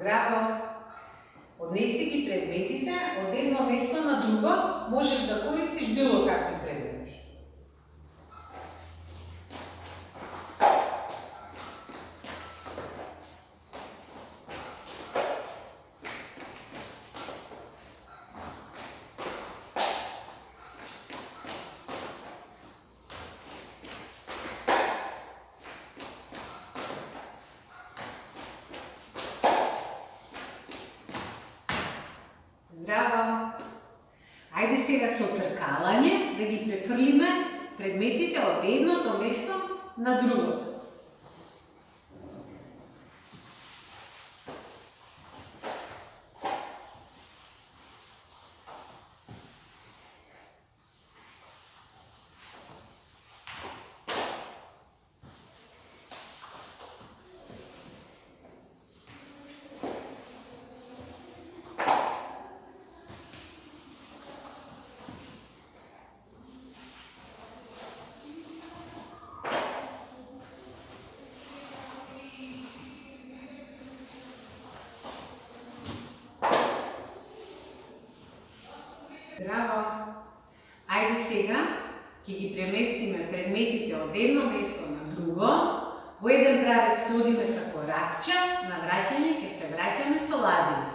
Здраво! Однеси ги предметите од едно место на друго, можеш да користиш било какви предмети. Здраво! Ајде сега со тркалање да ги префрлиме предметите од едното место на другото. Здраво! Ајде сега ќе ги преместиме предметите од едно место на друго. Во еден правец ќе одиме како ракче, на враќање ќе се враќаме со лазина.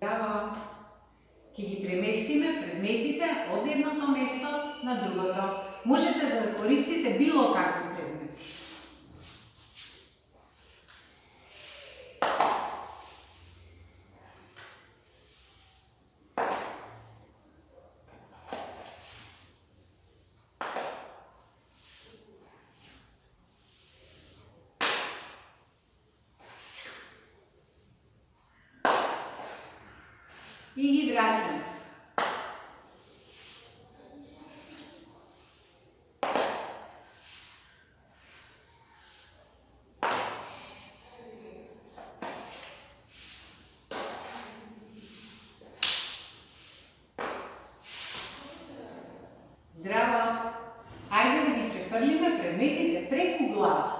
Здраво! Ќе ги преместиме предметите од едното место на другото. Можете да користите било какви предмети. И ги враќаме. Здраво! Ајде да ги префрлиме предметите преку глава.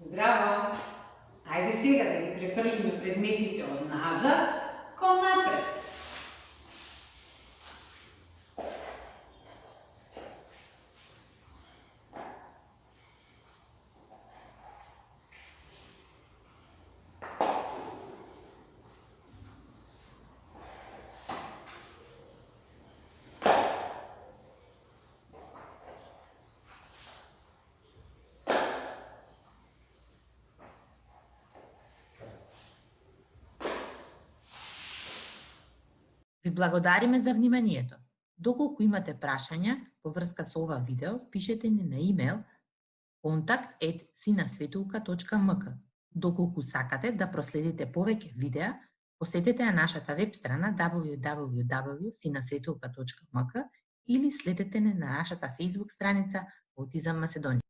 Здраво! Ајде сега да ги префрлиме предметите од назад кон напред. Ви благодариме за вниманието. Доколку имате прашања во врска со ова видео, пишете ни на имејл contact@sinasvetulka.mk. Доколку сакате да проследите повеќе видеа, посетете ја нашата веб страна www.sinasvetulka.mk или следете на нашата Facebook страница Аутизам Македонија.